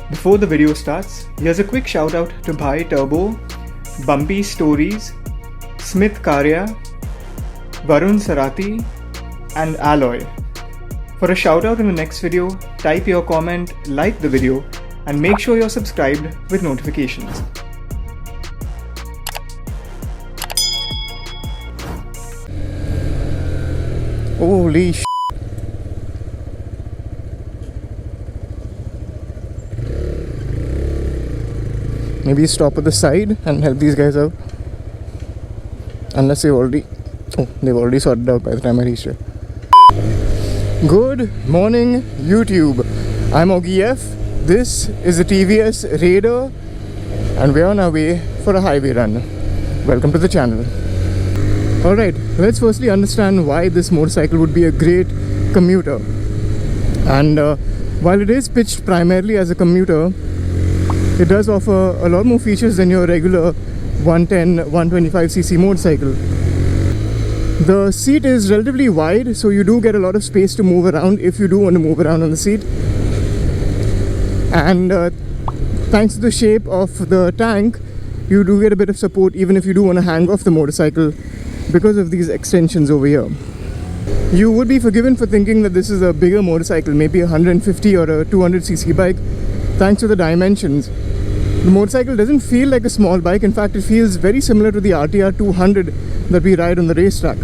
Before the video starts, here's a quick shout out to Bhai Turbo, Bumpy Stories, Smith Karya, Varun Sarati, and Alloy. For a shout out in the next video, type your comment, like the video, and make sure you're subscribed with notifications. Holy sh**. Maybe stop at the side and help these guys out. Unless they've already sorted out by the time I reached here. Good morning, YouTube. I'm Oggy F. This is the TVS Raider and we're on our way for a highway run. Welcome to the channel. Alright, let's firstly understand why this motorcycle would be a great commuter. And while it is pitched primarily as a commuter, it does offer a lot more features than your regular 110, 125cc motorcycle. The seat is relatively wide, so you do get a lot of space to move around if you do want to move around on the seat. And thanks to the shape of the tank, you do get a bit of support even if you do want to hang off the motorcycle because of these extensions over here. You would be forgiven for thinking that this is a bigger motorcycle, maybe a 150 or a 200cc bike, thanks to the dimensions. The motorcycle doesn't feel like a small bike. In fact, it feels very similar to the RTR 200 that we ride on the racetrack.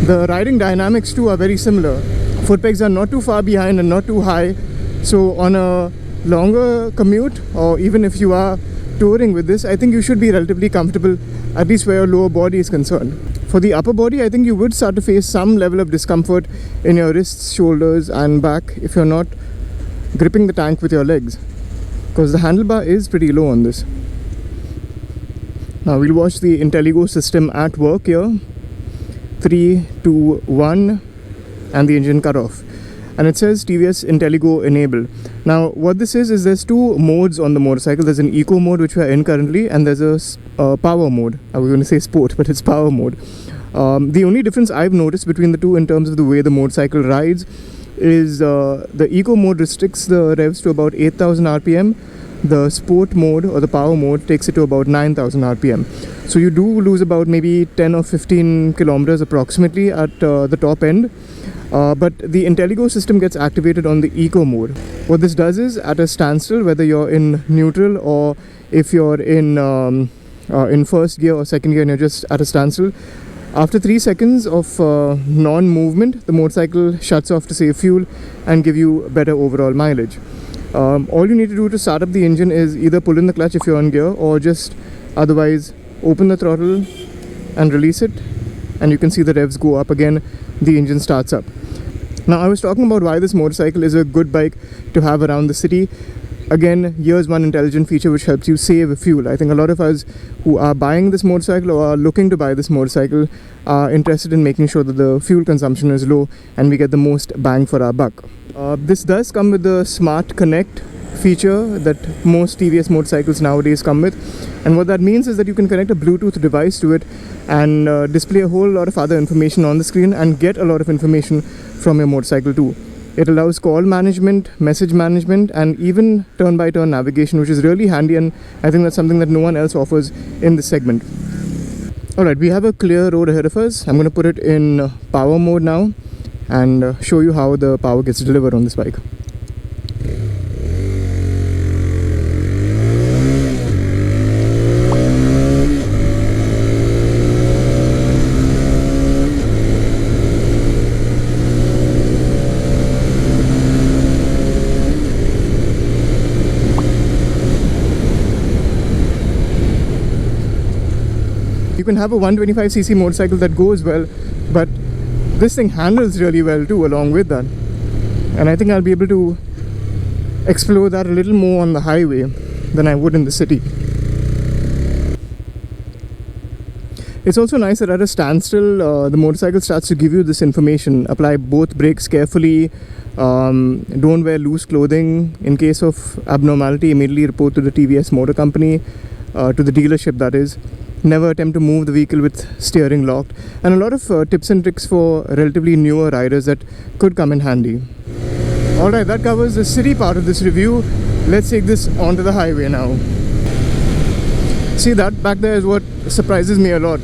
The riding dynamics too are very similar. Foot pegs are not too far behind and not too high. So on a longer commute, or even if you are touring with this, I think you should be relatively comfortable, at least where your lower body is concerned. For the upper body, I think you would start to face some level of discomfort in your wrists, shoulders and back if you're not gripping the tank with your legs, because the handlebar is pretty low on this. Now we'll watch the IntelliGo system at work here. 3, 2, 1 and the engine cut off. And it says TVS IntelliGo enable. Now what this is there's two modes on the motorcycle. There's an eco mode which we are in currently, and there's a power mode. I was going to say sport, but it's power mode. The only difference I've noticed between the two in terms of the way the motorcycle rides is the eco mode restricts the revs to about 8,000 rpm. The sport mode or the power mode takes it to about 9,000 rpm. So you do lose about maybe 10 or 15 kilometers approximately at the top end. But the IntelliGo system gets activated on the eco mode. What this does is, at a standstill, whether you're in neutral or if you're in first gear or second gear and you're just at a standstill, after 3 seconds of non-movement, the motorcycle shuts off to save fuel and give you better overall mileage. All you need to do to start up the engine is either pull in the clutch if you're on gear, or just otherwise open the throttle and release it, and you can see the revs go up again. The engine starts up. Now I was talking about why this motorcycle is a good bike to have around the city. Again, here's one intelligent feature which helps you save fuel. I think a lot of us who are buying this motorcycle or are looking to buy this motorcycle are interested in making sure that the fuel consumption is low and we get the most bang for our buck. This does come with the Smart Connect feature that most TVS motorcycles nowadays come with. And what that means is that you can connect a Bluetooth device to it and display a whole lot of other information on the screen and get a lot of information from your motorcycle too. It allows call management, message management, and even turn-by-turn navigation, which is really handy, and I think that's something that no one else offers in this segment. Alright, we have a clear road ahead of us. I'm going to put it in power mode now and show you how the power gets delivered on this bike. You can have a 125cc motorcycle that goes well, but this thing handles really well too along with that. And I think I'll be able to explore that a little more on the highway than I would in the city. It's also nice that at a standstill, the motorcycle starts to give you this information. Apply both brakes carefully, don't wear loose clothing. In case of abnormality, immediately report to the TVS Motor Company, to the dealership that is. Never attempt to move the vehicle with steering locked, and a lot of tips and tricks for relatively newer riders that could come in handy. Alright, that covers the city part of this review. let's take this onto the highway now. See, that back there is what surprises me a lot.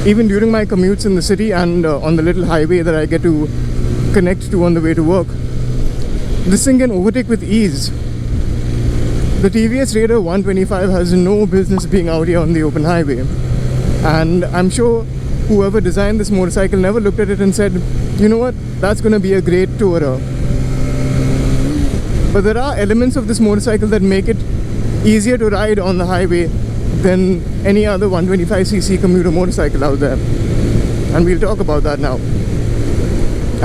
Even during my commutes in the city and on the little highway that I get to connect to on the way to work, this thing can overtake with ease. The TVS Raider 125 has no business being out here on the open highway. And I'm sure whoever designed this motorcycle never looked at it and said, you know what, that's going to be a great tourer. But there are elements of this motorcycle that make it easier to ride on the highway than any other 125cc commuter motorcycle out there. And we'll talk about that now.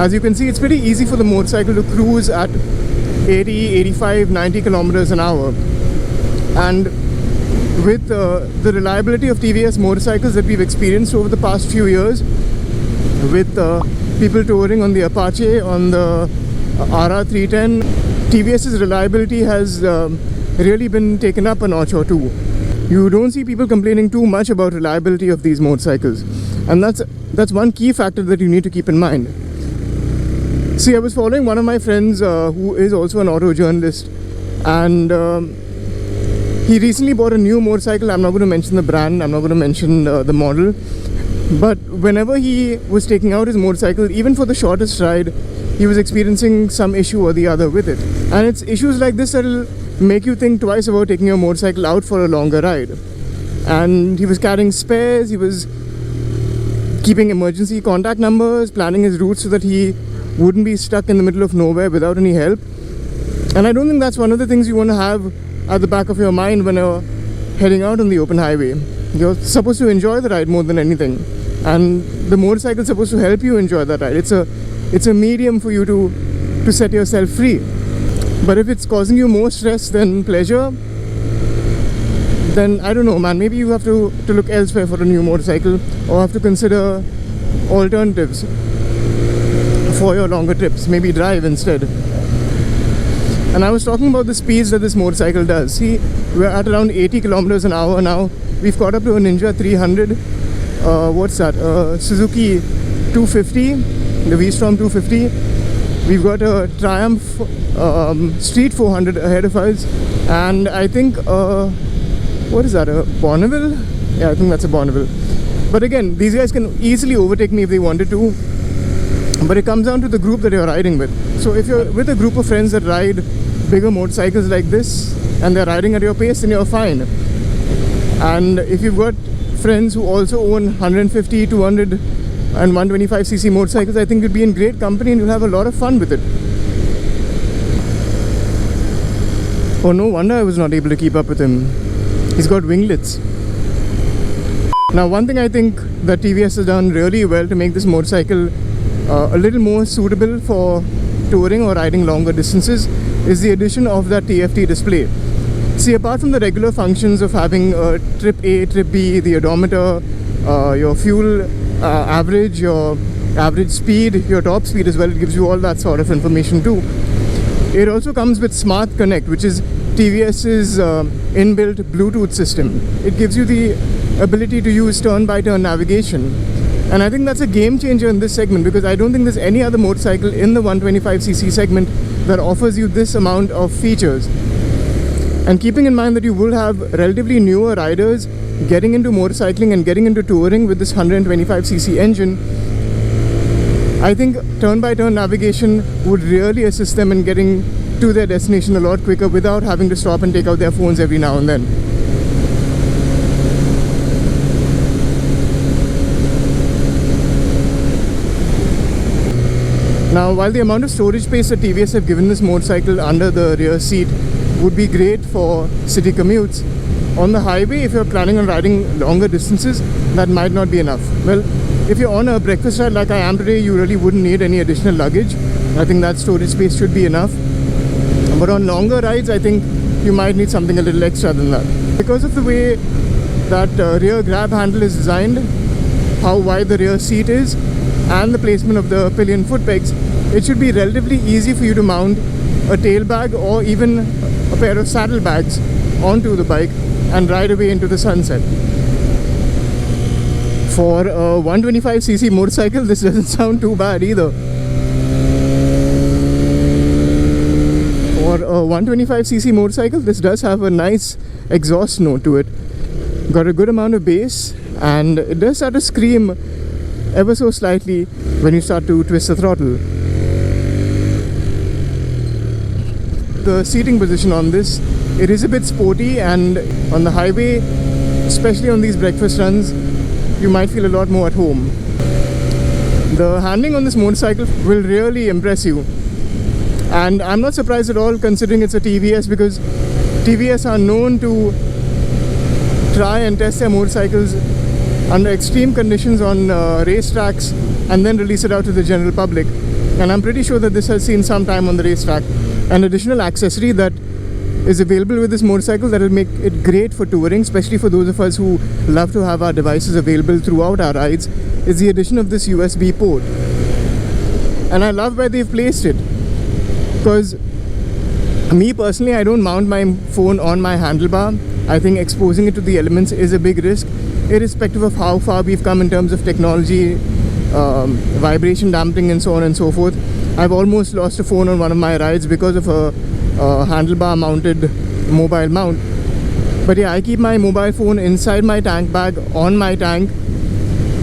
As you can see, it's pretty easy for the motorcycle to cruise at 80, 85, 90 kilometers an hour. And with the reliability of TVS motorcycles that we've experienced over the past few years, with people touring on the Apache, on the RR310, TVS's reliability has really been taken up a notch or two. You don't see people complaining too much about reliability of these motorcycles, and that's one key factor that you need to keep in mind. See, I was following one of my friends who is also an auto journalist, and he recently bought a new motorcycle. I'm not going to mention the brand, I'm not going to mention the model, but whenever he was taking out his motorcycle, even for the shortest ride, he was experiencing some issue or the other with it. And it's issues like this that'll make you think twice about taking your motorcycle out for a longer ride. And he was carrying spares, he was keeping emergency contact numbers, planning his route so that he wouldn't be stuck in the middle of nowhere without any help. And I don't think that's one of the things you want to have at the back of your mind when you're heading out on the open highway. You're supposed to enjoy the ride more than anything, and the motorcycle is supposed to help you enjoy that ride. It's a medium for you to set yourself free. But if it's causing you more stress than pleasure, then I don't know, man, maybe you have to look elsewhere for a new motorcycle, or have to consider alternatives for your longer trips. Maybe drive instead. And I was talking about the speeds that this motorcycle does. See, we're at around 80 kilometers an hour now. We've caught up to a Ninja 300. What's that? Suzuki 250, the V-Strom 250. We've got a Triumph Street 400 ahead of us. And I think, what is that? A Bonneville? Yeah, I think that's a Bonneville. But again, these guys can easily overtake me if they wanted to. But it comes down to the group that you're riding with. So if you're with a group of friends that ride bigger motorcycles like this, and they're riding at your pace, then you're fine. And if you've got friends who also own 150, 200 and 125cc motorcycles, I think you'd be in great company and you'll have a lot of fun with it. Oh, no wonder I was not able to keep up with him. He's got winglets. Now, one thing I think that TVS has done really well to make this motorcycle a little more suitable for touring or riding longer distances is the addition of that TFT display. See, apart from the regular functions of having trip A, trip B, the odometer, your fuel average, your average speed, your top speed as well, it gives you all that sort of information too. It also comes with Smart Connect, which is TVS's inbuilt Bluetooth system. It gives you the ability to use turn-by-turn navigation. And I think that's a game changer in this segment, because I don't think there's any other motorcycle in the 125cc segment that offers you this amount of features. And keeping in mind that you will have relatively newer riders getting into motorcycling and getting into touring with this 125cc engine, I think turn-by-turn navigation would really assist them in getting to their destination a lot quicker without having to stop and take out their phones every now and then. Now, while the amount of storage space that TVS have given this motorcycle under the rear seat would be great for city commutes, on the highway, if you're planning on riding longer distances, that might not be enough. Well, if you're on a breakfast ride like I am today, you really wouldn't need any additional luggage. I think that storage space should be enough. But on longer rides, I think you might need something a little extra than that. Because of the way that rear grab handle is designed, how wide the rear seat is, and the placement of the pillion foot pegs, it should be relatively easy for you to mount a tail bag or even a pair of saddle bags onto the bike and ride away into the sunset. For a 125cc motorcycle, this doesn't sound too bad either. For a 125cc motorcycle, this does have a nice exhaust note to it. Got a good amount of bass, and it does start to scream ever so slightly when you start to twist the throttle. The seating position on this, it is a bit sporty, and on the highway, especially on these breakfast runs, you might feel a lot more at home. The handling on this motorcycle will really impress you, and I'm not surprised at all considering it's a TVS, because TVS are known to try and test their motorcycles under extreme conditions on racetracks and then release it out to the general public. And I'm pretty sure that this has seen some time on the racetrack. An additional accessory that is available with this motorcycle that will make it great for touring, especially for those of us who love to have our devices available throughout our rides, is the addition of this USB port. And I love where they've placed it, because me personally, I don't mount my phone on my handlebar. I think exposing it to the elements is a big risk, irrespective of how far we've come in terms of technology, vibration damping and so on and so forth. I've almost lost a phone on one of my rides because of a handlebar mounted mobile mount. But yeah, I keep my mobile phone inside my tank bag on my tank,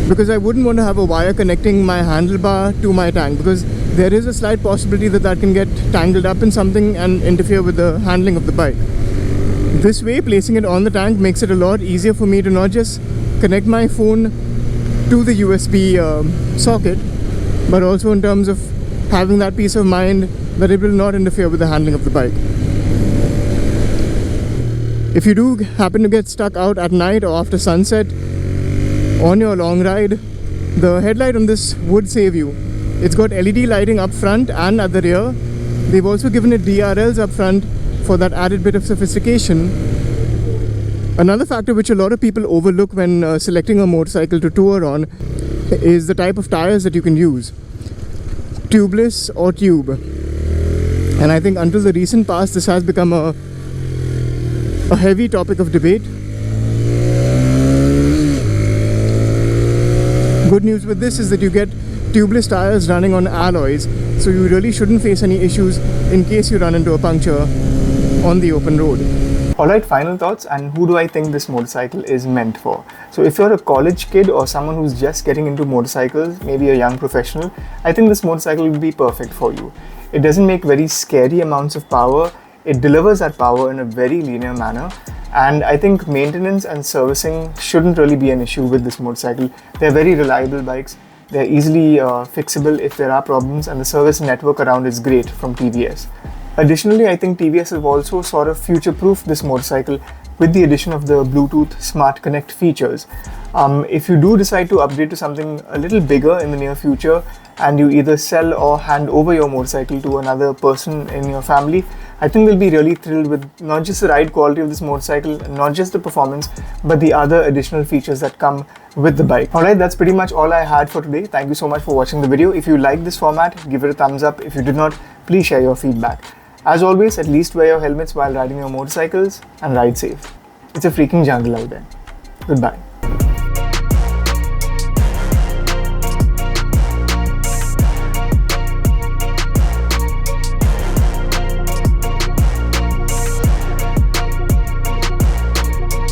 because I wouldn't want to have a wire connecting my handlebar to my tank, because there is a slight possibility that that can get tangled up in something and interfere with the handling of the bike. This way, placing it on the tank makes it a lot easier for me to not just connect my phone to the USB socket, but also in terms of having that peace of mind that it will not interfere with the handling of the bike. If you do happen to get stuck out at night or after sunset on your long ride, the headlight on this would save you. It's got LED lighting up front and at the rear. They've also given it DRLs up front for that added bit of sophistication. Another factor which a lot of people overlook when selecting a motorcycle to tour on is the type of tires that you can use, tubeless or tube. And I think until the recent past, this has become a heavy topic of debate. Good news with this is that you get tubeless tires running on alloys, so you really shouldn't face any issues in case you run into a puncture on the open road. Alright, final thoughts, and who do I think this motorcycle is meant for? So if you're a college kid or someone who's just getting into motorcycles, maybe a young professional, I think this motorcycle will be perfect for you. It doesn't make very scary amounts of power, it delivers that power in a very linear manner, and I think maintenance and servicing shouldn't really be an issue with this motorcycle. They're very reliable bikes, they're easily fixable if there are problems, and the service network around is great from TVS. Additionally, I think TVS have also sort of future-proofed this motorcycle with the addition of the Bluetooth Smart Connect features. If you do decide to upgrade to something a little bigger in the near future, and you either sell or hand over your motorcycle to another person in your family, I think they'll be really thrilled with not just the ride quality of this motorcycle, not just the performance, but the other additional features that come with the bike. Alright, that's pretty much all I had for today. Thank you so much for watching the video. If you liked this format, give it a thumbs up. If you did not, please share your feedback. As always, at least wear your helmets while riding your motorcycles and ride safe. It's a freaking jungle out there. Goodbye.